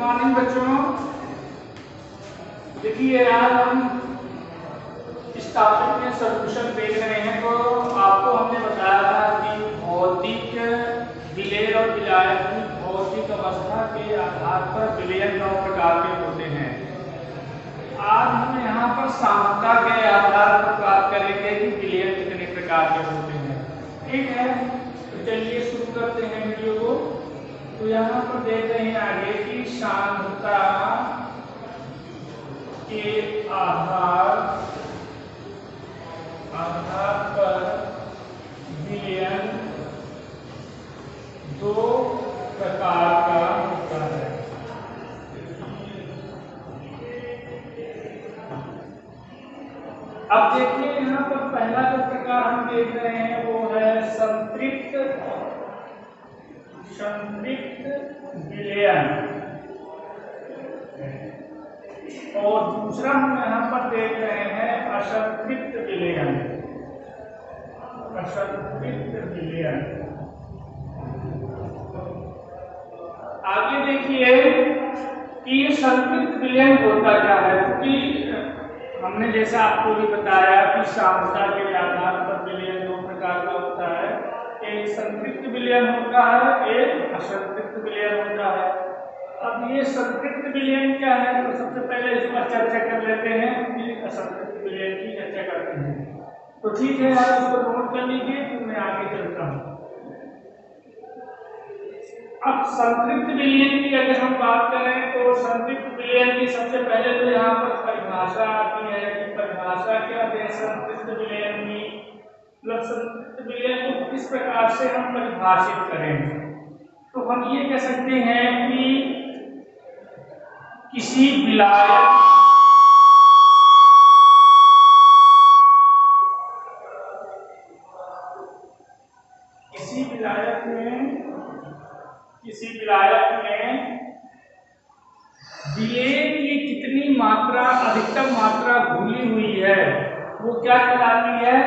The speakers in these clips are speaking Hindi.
मॉर्निंग बच्चों। देखिए आज हम इस टॉपिक में सॉल्यूशन देख रहे हैं। तो आपको हमने बताया था कि भौतिक विलय और विलायक की भौतिक अवस्था के आधार पर विलयन 9 प्रकार के होते हैं। आज हम यहाँ पर साम्यता के आधार पर बात करेंगे कि विलयन कितने प्रकार के होते हैं। ठीक है, तो चलिए शुरू करते हैं वीडियो को। तो यहाँ पर देख रहे हैं आगे की साम्यता के आधार पर विलयन 2 प्रकार का होता है। अब देखिए यहाँ पर पहला जो प्रकार हम देख रहे हैं वो है संतृप्त विलयन, और दूसरा हम यहाँ पर देख रहे हैं असंतृप्त विलयन। आगे देखिए कि संतृप्त विलयन होता क्या है, क्योंकि हमने जैसा आपको भी बताया कि साम्यता के आधार पर विलयन 2 प्रकार का होता है। एक संतृप्त विलयन होता है, एक असंतृप्त विलयन होता है। अब ये संतृप्त विलयन क्या है, तो सबसे पहले इस पर चर्चा कर लेते हैं, फिर असंतृप्त विलयन की चर्चा करते हैं। तो ठीक है, आप इसको नोट कर लीजिए, फिर मैं आगे चलता हूँ। अब संतृप्त विलयन की अगर हम बात करें तो संतृप्त विलयन की सबसे पहले तो यहाँ पर परिभाषा आती है कि परिभाषा क्या है संतृप्त विलयन की। मतलब संतृप्त विलयन को किस प्रकार से हम परिभाषित करें, तो हम ये कह सकते हैं कि किसी विलायक में विलय की कितनी मात्रा, अधिकतम मात्रा घुली हुई है, वो क्या कहलाती है,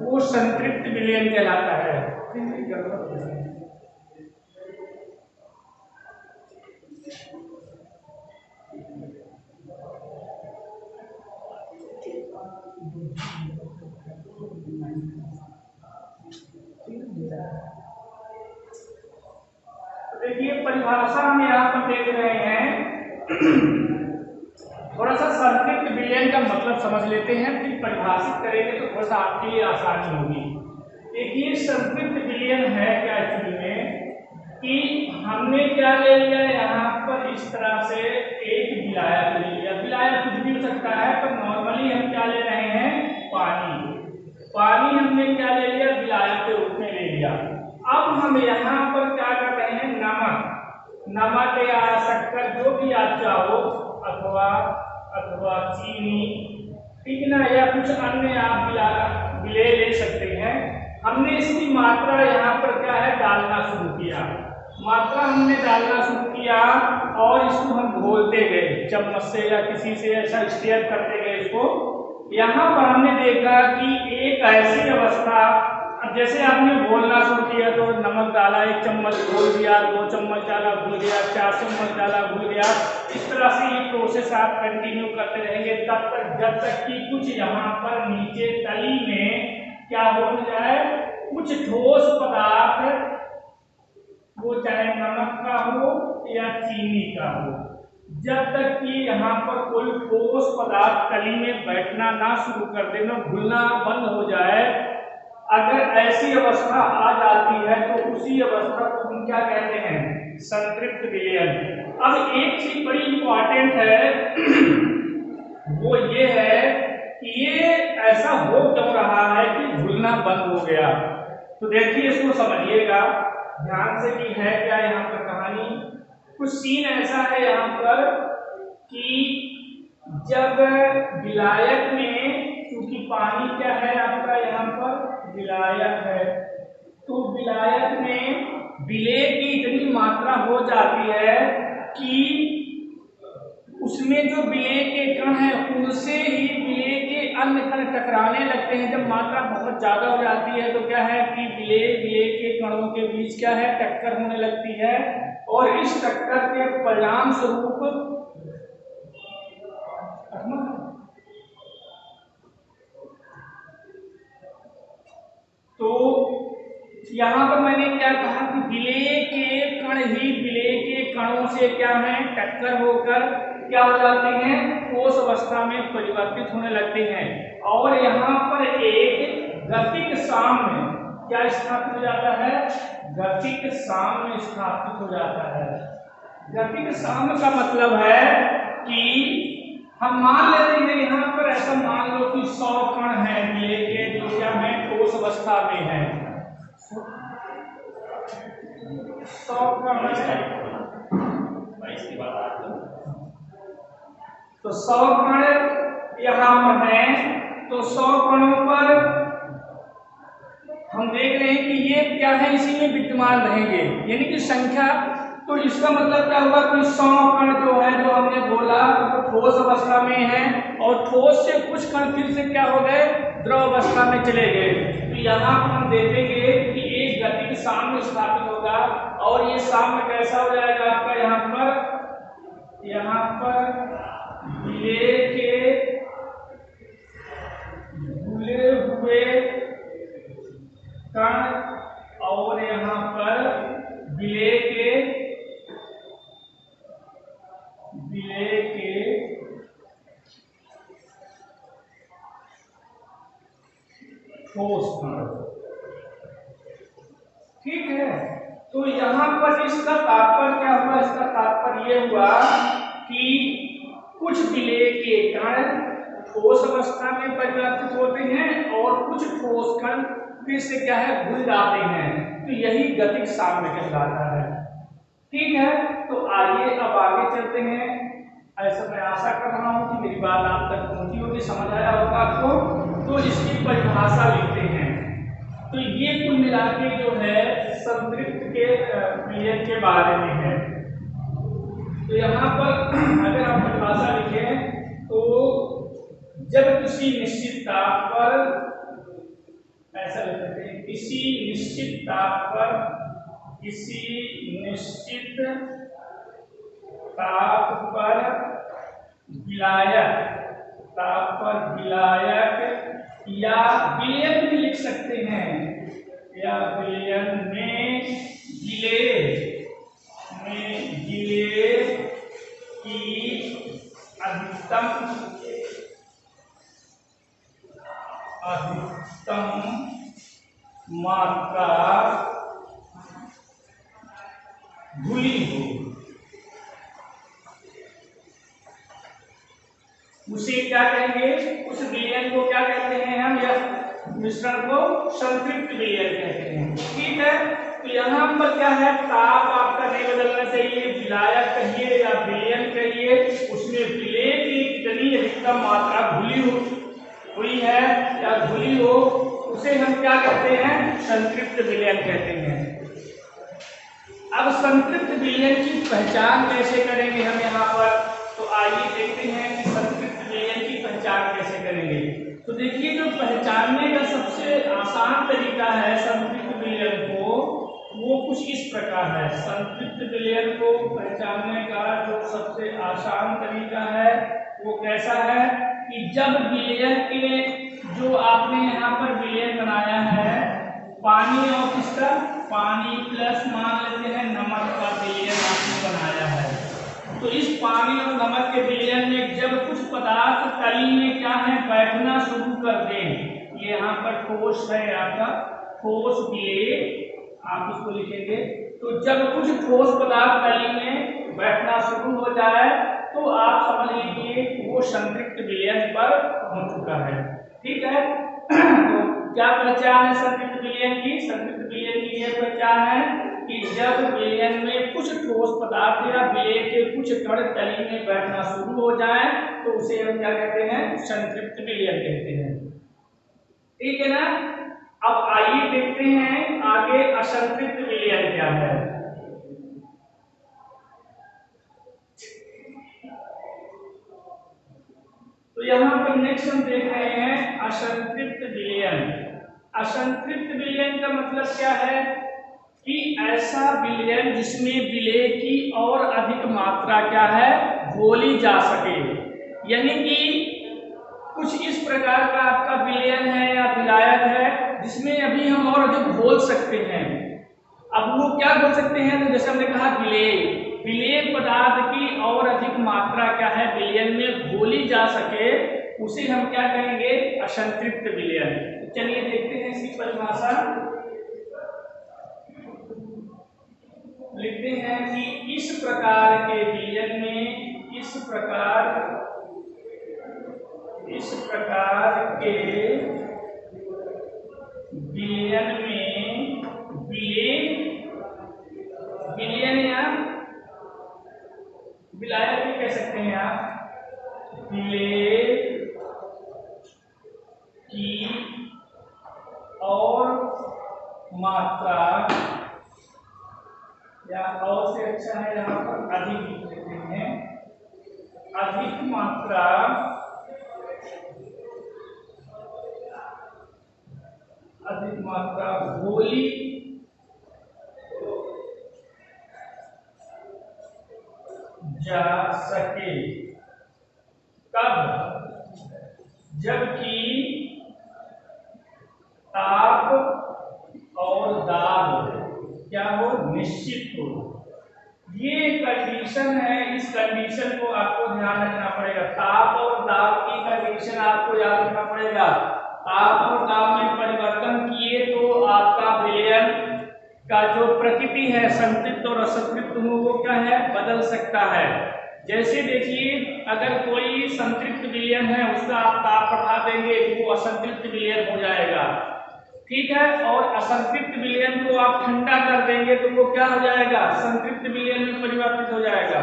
वो संतृप्त विलयन कहलाता है। देखिए परिभाषा हम यहाँ पर देख रहे हैं। थोड़ा सा संतृप्त विलयन का मतलब समझ लेते हैं, फिर परिभाषित करेंगे तो थोड़ा सा आपके लिए आसानी होगी। देखिए संतृप्त विलयन है क्या एक्चुअली में, कि हमने क्या ले लिया यहाँ पर इस तरह से एक विलायक ले लिया। विलायक कुछ भी हो सकता है, तो नॉर्मली हम क्या ले रहे हैं, पानी हमने क्या ले लिया, विलायक के रूप में ले लिया। अब हम यहाँ पर क्या कर रहे हैं, नमक या शक्कर जो भी आप चाहो, अथवा चीनी, ठीक ना, या कुछ अन्य आप विलय ले सकते हैं। हमने इसकी मात्रा यहाँ पर क्या है, डालना शुरू किया। मात्रा हमने डालना शुरू किया और इसको हम घोलते गए चम्मच से या किसी से, ऐसा स्टेयर करते गए इसको। यहाँ पर हमने देखा कि एक ऐसी अवस्था, जैसे आपने घोलना शुरू किया तो नमक डाला, 1 चम्मच घोल दिया, 2 चम्मच डाला घुल गया, 4 चम्मच डाला घुल गया। इस तरह से ये प्रोसेस आप कंटिन्यू करते रहेंगे तब तक जब तक कि कुछ यहाँ पर नीचे तली में क्या हो जाए, कुछ ठोस पदार्थ, वो चाहे नमक का हो या चीनी का हो, जब तक कि यहाँ पर कोई ठोस पदार्थ तली में बैठना ना शुरू कर दे, ना घुलना बंद हो जाए, अगर ऐसी अवस्था आ जाती है तो उसी अवस्था को हम क्या कहते हैं, संतृप्त विलयन। अब एक चीज बड़ी इंपॉर्टेंट है, वो ये है कि ये ऐसा हो क्यों रहा है कि घुलना बंद हो गया। तो देखिए इसको समझिएगा ध्यान से कि है क्या यहाँ पर कहानी। कुछ सीन ऐसा है यहाँ पर कि जब विलायक में, क्योंकि पानी क्या है आपका यहाँ पर विलायक है, तो विलायक में विलय की इतनी मात्रा हो जाती है कि उसमें जो विलेय के कण हैं उनसे ही विलेय के अन्य कण टकराने लगते हैं। जब मात्रा बहुत ज्यादा हो जाती है तो क्या है कि विलेय के कणों के बीच क्या है, टक्कर होने लगती है, और इस टक्कर के परिणाम स्वरूप तो यहाँ पर मैंने क्या कहा कि विलेय के कण ही विलेय के कणों से क्या है, टक्कर होकर क्या हो जाते हैं, ठोस अवस्था में परिवर्तित होने लगते हैं, और यहाँ पर एक गतिक साम्य क्या स्थापित हो जाता है, गतिक साम्य स्थापित हो जाता है। गतिक साम्य का मतलब है कि हम मान लेते हैं यहाँ पर ऐसा मान लो कि 100 कण है विलेय के जो क्या है, ठोस अवस्था में है, 100 कण है, तो 100 कण यहाँ पर है, तो 100 कणों पर हम देख रहे हैं कि ये क्या है, इसी में विद्यमान रहेंगे, यानी कि संख्या। तो इसका मतलब क्या हुआ कि 100 कण जो है, जो हमने बोला तो ठोस अवस्था में है, और ठोस से कुछ कण फिर से क्या हो गए, द्रव अवस्था में चले गए। तो यहाँ पर हम देखेंगे कि एक गतिक साम्य स्थापित होगा, और ये साम्य कैसा हो जाएगा आपका, यहाँ पर विलेय के घुले हुए कण और यहाँ पर विलेय के ठोस कण, ठीक है। तो यहाँ पर इसका तात्पर्य क्या हुआ, इसका तात्पर्य ये हुआ कि कुछ विलेय के कण ठोस अवस्था में परिवर्तित होते हैं, और कुछ ठोस कण फिर से क्या है, घुल जाते हैं, तो यही गतिक साम्य कहलाता है, ठीक है। तो आइए अब आगे चलते हैं। ऐसा मैं आशा कर रहा हूं कि मेरी बात आप तक पहुंची होगी, समझ आया होगा आपको। तो इसकी परिभाषा लिखते हैं। तो ये कुल मिला के जो है संतृप्त के विलयन के बारे में है। तो यहाँ पर अगर आप परिभाषा लिखें तो जब किसी निश्चित ताप पर, ऐसा लिख सकते हैं, किसी निश्चित ताप पर विलायक या विलयन भी लिख सकते हैं, या विलयन में विलेय की अधिकतम मात्रा घुली हो, उसे क्या कहेंगे, उस विलयन को क्या कहते हैं हम, या मिश्रण को संतृप्त विलयन कहते हैं, ठीक है। तो यहाँ पर क्या है, ताप आपका नहीं बदलना चाहिए, विलायक कहिए या विलयन कहिए, उसमें विलेय की कितनी अधिकतम मात्रा हुई है या घुली हो, उसे हम क्या कहते हैं, संतृप्त विलयन कहते हैं। अब संतृप्त विलयन की पहचान कैसे करेंगे हम यहाँ पर, तो आइए देखते हैं कि संतृप्त विलयन की पहचान कैसे करेंगे। तो देखिए, जो पहचानने का सबसे आसान तरीका है संतृप्त विलयन को, वो कुछ इस प्रकार है। संतृप्त विलयन को पहचानने का जो सबसे आसान तरीका है वो कैसा है कि जब विलयन के, जो आपने यहाँ पर विलयन बनाया है पानी और किसका, पानी प्लस मान लेते हैं नमक का विलयन आपने बनाया है, तो इस पानी और नमक के विलयन में जब कुछ पदार्थ तली में क्या है, बैठना शुरू कर दें, ये यहाँ पर ठोस है आपका, ठोस विलेय आप उसको लिखेंगे। तो जब कुछ ठोस पदार्थ तली में बैठना शुरू हो जाए तो आप समझ लीजिए वो संतृप्त विलयन पर पहुंच चुका है, ठीक है। तो क्या पहचान है संतृप्त विलयन की, संतृप्त विलयन की यह पहचान है कि जब विलयन में कुछ ठोस पदार्थ या विलय के कुछ कण तली में बैठना शुरू हो जाए तो उसे हम क्या कहते हैं, संतृप्त विलयन कहते हैं, ठीक है ना। अब आइए देखते हैं आगे असंतृप्त विलयन क्या है। यहाँ पर नेक्स्ट हम देख रहे हैं असंतृप्त विलयन। असंतृप्त विलयन का मतलब क्या है कि ऐसा विलयन जिसमें विलेय की और अधिक मात्रा क्या है, घोली जा सके। यानी कि कुछ इस प्रकार का आपका विलयन है या विलायक है जिसमें अभी हम और अधिक घोल सकते हैं। अब वो क्या घोल सकते हैं, तो जैसे हमने कहा विलेय पदार्थ की और अधिक मात्रा क्या है विलयन में घोली जा सके, उसे हम क्या कहेंगे, असंतृप्त विलयन। तो चलिए देखते हैं इसकी परिभाषा। लिखते हैं कि इस प्रकार के विलयन में, इस प्रकार के विलयन में विलयन या विलायक भी कह सकते हैं आप, विलेय की और मात्रा, या और से अच्छा है यहाँ पर अधिक लिख लेते हैं, अधिक मात्रा घोली जा सके। कब, जबकि ताप और दाब क्या हो, निश्चित हो। ये कंडीशन है, इस कंडीशन को आपको ध्यान रखना पड़ेगा। ताप और दाब की कंडीशन आपको याद रखना पड़ेगा। ताप और दाब में परिवर्तन किए तो आपका विलयन का जो प्रकृति है संतृप्त और असंतृप्त वो क्या है, बदल सकता है। जैसे देखिए, अगर कोई संतृप्त विलयन है उसका आप ताप बढ़ा देंगे तो वो असंतृप्त विलयन हो जाएगा, ठीक है। और असंतृप्त विलयन को आप ठंडा कर देंगे तो वो क्या हो जाएगा, संतृप्त विलयन में परिवर्तित हो जाएगा।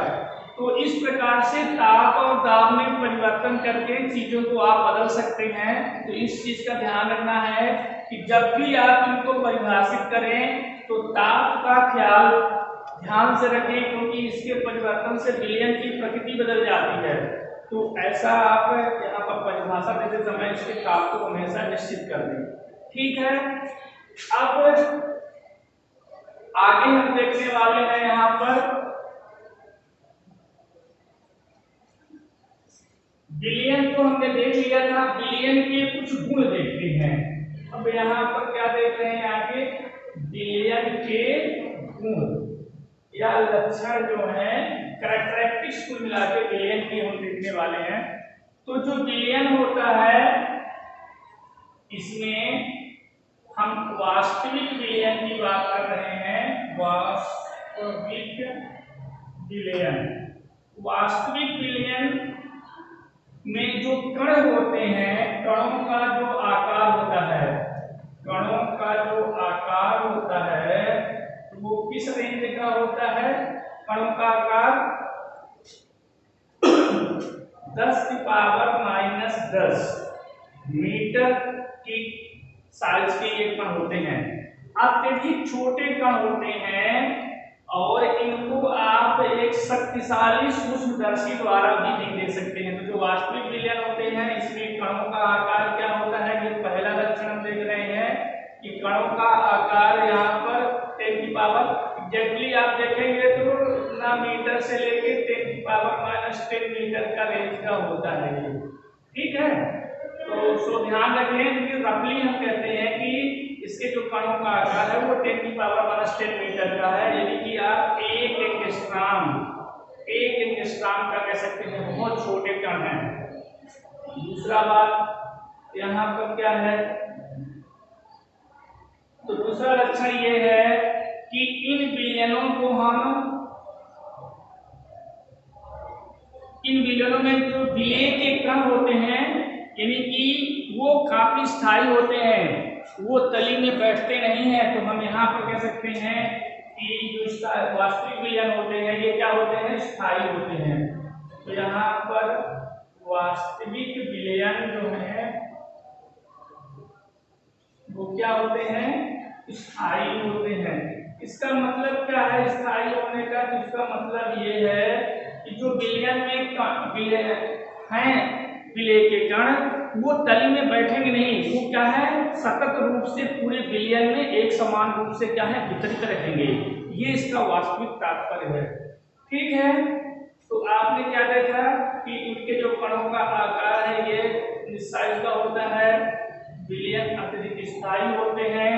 तो इस प्रकार से ताप और दाब में परिवर्तन करके चीजों को आप बदल सकते हैं। तो इस चीज का ध्यान रखना है कि जब भी आप इनको परिभाषित करें तो ताप का ख्याल ध्यान से रखें, क्योंकि इसके परिवर्तन से विलयन की प्रकृति बदल जाती है। तो ऐसा आप यहाँ पर परिभाषा देते समय इसके ताप को हमेशा निश्चित कर दें, ठीक है। अब आगे हम देखने वाले हैं यहाँ पर विलयन को हमने देख लिया था, विलयन के कुछ गुण देखते हैं। अब यहाँ पर क्या देख रहे हैं आगे, विलयन के गुण या लक्षण जो है, कैरेक्टरिस्टिक्स को मिला के विलयन की हम देखने वाले हैं। तो जो विलयन होता है इसमें हम वास्तविक विलयन की बात कर रहे हैं। वास्तविक विलयन, वास्तविक विलयन में जो कण होते हैं, कणों का जो आकार होता है, कणों का जो आकार होता है वो किस रेंज का होता है, कणों का आकार 10⁻⁻10 मीटर की साइज के ये कण होते हैं। अत्यधिक छोटे कण होते हैं और इनको आप एक शक्तिशाली सूक्ष्मदर्शी द्वारा भी नहीं देख सकते हैं। तो जो वास्तविक विलयन होते हैं इसमें कणों का आकार क्या होता है, ये पहला लक्षण हम देख रहे हैं कि कणों का आकार यहाँ पर 10⁻, एग्जैक्टली आप देखेंगे तो ना मीटर से लेके 10⁻⁻10 मीटर का रेंज का होता है ये, ठीक है। तो ध्यान रखें कि रफली हम कहते हैं कि इसके जो कणों का आकार है वो 10⁻⁻10 मीटर का है, यानी कि आप एक एंगस्ट्रॉम का कह सकते हैं, बहुत छोटे कण हैं। दूसरा बात यहाँ पर क्या है, तो दूसरा लक्षण ये है कि इन विलयनों में जो विलय के कण होते हैं यानी कि वो काफी स्थायी होते हैं, वो तली में बैठते नहीं है। तो हम यहाँ पर कह सकते हैं कि जो वास्तविक विलयन होते हैं ये क्या होते हैं, स्थायी होते हैं। तो यहाँ पर वास्तविक विलयन जो है वो क्या होते हैं, स्थायी होते हैं। इसका मतलब क्या है स्थायी होने का, तो इसका मतलब ये है कि जो विलयन में हैं विलेय के कण वो तली में बैठेंगे नहीं, वो क्या है सतत रूप से पूरे विलयन में एक समान रूप से क्या है वितरित रहेंगे। ये इसका वास्तविक तात्पर्य है। ठीक है, तो आपने क्या देखा कि इनके जो कणों का आकार है ये निस्साइज का होता है, विलयन अत्यधिक स्थायी होते हैं।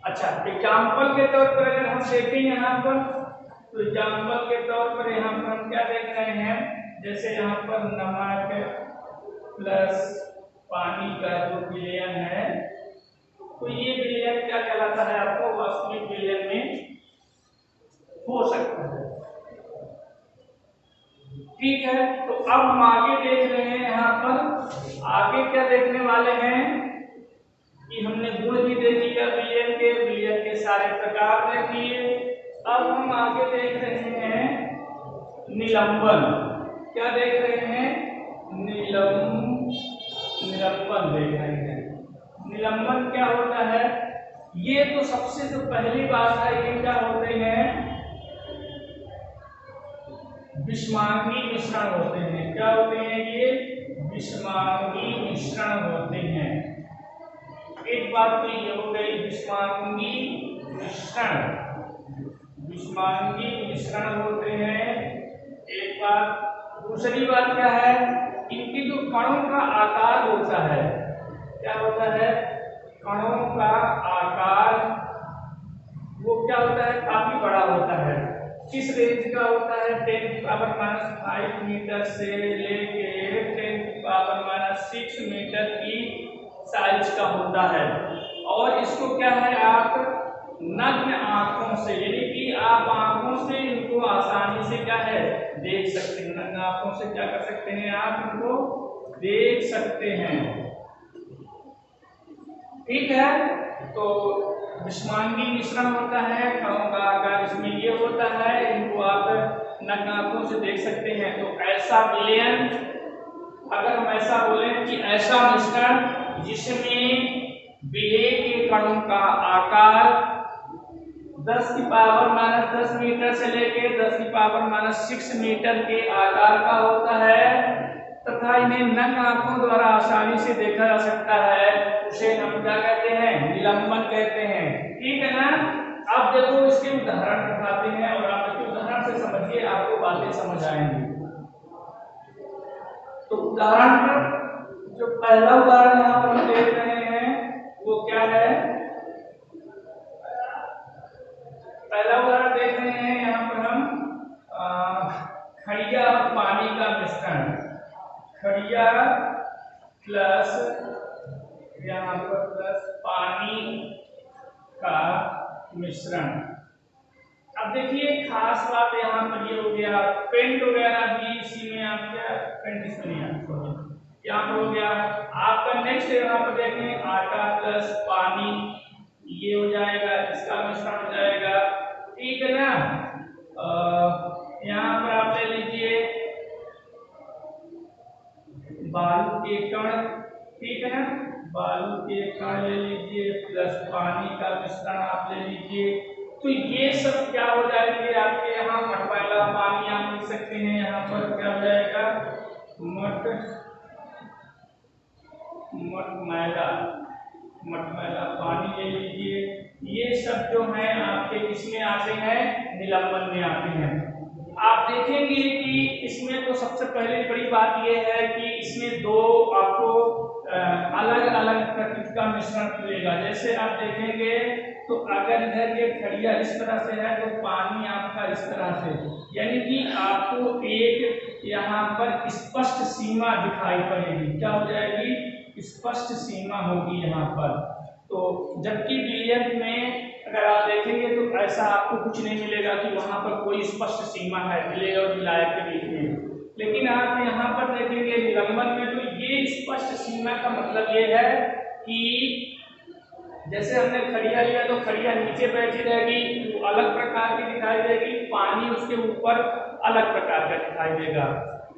अच्छा, एग्जाम्पल के तौर पर अगर हम देखें यहाँ पर, तो एग्जाम्पल के तौर पर यहाँ पर हम क्या देख रहे हैं, जैसे यहाँ पर नमक प्लस पानी का जो विलयन है, तो ये विलयन क्या कहलाता है आपको वास्तविक विलयन में हो सकता है। ठीक है, तो अब हम आगे देख रहे हैं, यहाँ पर आगे क्या देखने वाले हैं कि हमने गुण भी देख लिया विलयन के सारे प्रकार देख लिए। अब हम आगे देख रहे हैं निलंबन। क्या देख रहे हैं? निलंबन देख रहे हैं। निलंबन क्या होता है? ये तो सबसे जो पहली बात है, ये क्या होते हैं विषमांगी मिश्रण होते हैं। क्या होते हैं? ये विषमांगी मिश्रण होते हैं। एक बात तो ये हो गई विषमांगी मिश्रण, विषमांगी मिश्रण होते हैं एक बात। दूसरी बात क्या है, इनकी जो कणों का आकार होता है, क्या होता है कणों का आकार, वो क्या होता है काफी बड़ा होता है। किस रेंज का होता है? 10⁻⁵ मीटर से लेके 10⁻⁶ मीटर की साइज का होता है। और इसको क्या है आप नग्न आंखों से, यानी कि आप आंखों से इनको आसानी से क्या है देख सकते हैं। नग्न आंखों से क्या कर सकते हैं आप इनको देख सकते हैं। ठीक है, तो विषमांगी मिश्रण होता है, कणों का आकार इसमें ये होता है, इनको आप नग्न आंखों से देख सकते हैं। तो ऐसा विलयन, अगर हम ऐसा बोलें कि ऐसा मिश्रण जिसमें विलेय के कणों का आकार 10⁻⁻10 मीटर से लेके 10⁻⁶ मीटर के आकार का होता है तथा इन्हें नग्न आंखों द्वारा आसानी से देखा जा सकता है, उसे हम क्या कहते हैं? निलंबन कहते हैं। ठीक है ना? अब देखो इसके उदाहरण दिखाते हैं और आप इसके उदाहरण से समझिए, आपको बातें समझ आएंगी। तो उदाहरण पर जो पहला उदाहरण यहाँ पर हम देख रहे हैं वो क्या है? पहला उदाहरण देख रहे हैं यहाँ पर हम खड़िया और पानी का मिश्रण, खड़िया प्लस यहाँ पर प्लस पानी का मिश्रण। अब देखिए खास बात यहाँ पर ये हो गया, पेंट वगैरह भी इसी में आप क्या पेंट इसमें नहीं यहाँ पर हो गया। आपका नेक्स्ट यहाँ पर देखें आटा प्लस पानी, ये हो जाएगा, इसका मिश्रण हो जाएगा। ठीक है ना? यहाँ पर आप ले लीजिए बालू के कण, ठीक है ना, बालू के कण ले लीजिए प्लस पानी का मिश्रण आप ले लीजिए। तो ये सब क्या हो जाएंगे आपके यहाँ मटमैला पानी आप लिख सकते हैं। यहाँ पर क्या हो जाएगा मटमैला पानी ले लीजिए। ये सब जो है आपके किसमें आते हैं? निलंबन में आते हैं। आप देखेंगे कि इसमें तो सबसे पहले बड़ी बात यह है कि इसमें दो आपको अलग अलग प्रकृति का मिश्रण मिलेगा। जैसे आप देखेंगे तो अगर इधर ये खड़िया इस तरह से है तो पानी आपका इस तरह से, यानी कि आपको एक यहाँ पर स्पष्ट सीमा दिखाई पड़ेगी। क्या हो जाएगी? स्पष्ट सीमा होगी यहाँ पर। तो जबकि विलयन में अगर आप देखेंगे तो ऐसा आपको कुछ नहीं मिलेगा कि वहां पर कोई स्पष्ट सीमा है विलेय और विलायक के बीच में। लेकिन आप यहाँ पर देखेंगे निलंबन में तो ये स्पष्ट सीमा का मतलब ये है कि जैसे हमने खड़िया लिया तो खड़िया नीचे बैठी रहेगी, वो अलग प्रकार की दिखाई देगी, पानी उसके ऊपर अलग प्रकार का दिखाई देगा।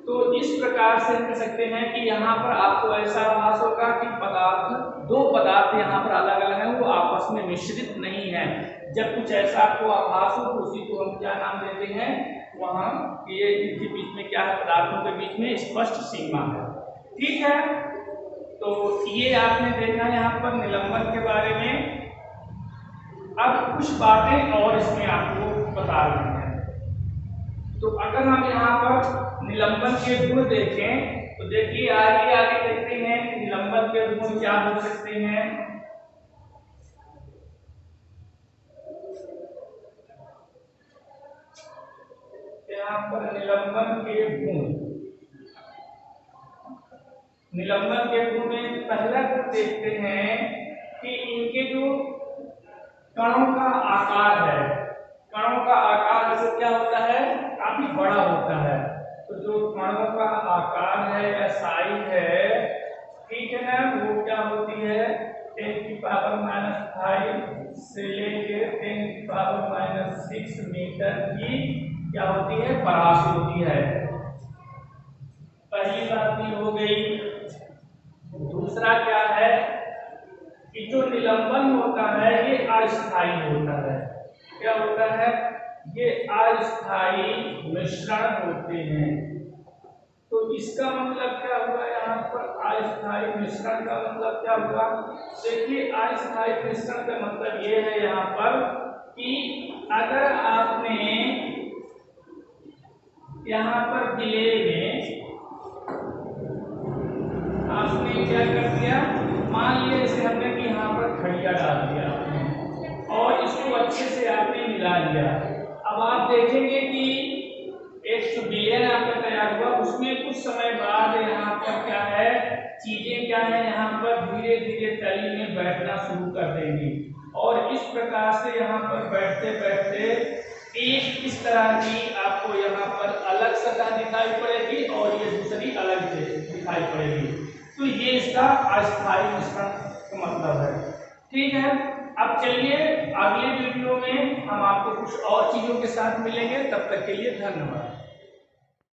तो इस प्रकार से कह सकते हैं कि यहाँ पर आपको ऐसा आभास होगा कि दो पदार्थ यहाँ पर अलग अलग हैं, वो आपस में मिश्रित नहीं है। जब कुछ ऐसा आपको आभास हो तो उसी को हम क्या नाम देते हैं? वहाँ ये इनके बीच में क्या है? पदार्थों के बीच में स्पष्ट सीमा है। ठीक है, तो ये आपने देखा यहाँ पर निलंबन के बारे में। अब कुछ बातें और इसमें आपको बता रहे हैं। तो अगर हम यहाँ पर निलंबन के गुण देखें तो देखिए आगे देखते हैं निलंबन के गुण क्या हो सकते हैं। यहाँ पर निलंबन के गुण में पहला गुण देखते हैं कि इनके जो कणों का आकार है, कणों का आकार जैसे क्या होता है, काफी बड़ा होता है। तो जो कणों का आकार है या साइज है, ठीक है ना, वो क्या होती है 10⁻⁵ से लेके 10⁻⁶ मीटर की क्या होती है, परास होती है। पहली बात ये हो गई। दूसरा क्या है कि जो निलंबन होता है ये अस्थायी होता है। क्या होता है, ये अस्थायी मिश्रण होते हैं। तो इसका मतलब क्या हुआ, यहाँ पर अस्थायी मिश्रण का मतलब क्या हुआ। देखिए अस्थायी मिश्रण का मतलब ये है यहाँ पर कि अगर आपने यहाँ पर दिले में आपने क्या कर दिया, मान लिया इसे हमने कि यहाँ पर खड़िया डाल दिया आपने और इसको अच्छे से आपने मिला लिया। अब आप देखेंगे कि एक जो विलयन आपका तैयार हुआ उसमें कुछ समय बाद यहाँ पर क्या है, चीजें क्या है यहाँ पर धीरे धीरे तली में बैठना शुरू कर देंगी और इस प्रकार से यहाँ पर बैठते बैठते एक इस तरह की आपको यहाँ पर अलग सतह दिखाई पड़ेगी और ये दूसरी अलग दिखाई पड़ेगी। तो ये इसका अस्थायी मिश्रण का मतलब है। ठीक है, अब चलिए अगले वीडियो में हम आपको कुछ और चीजों के साथ मिलेंगे। तब तक के लिए धन्यवाद।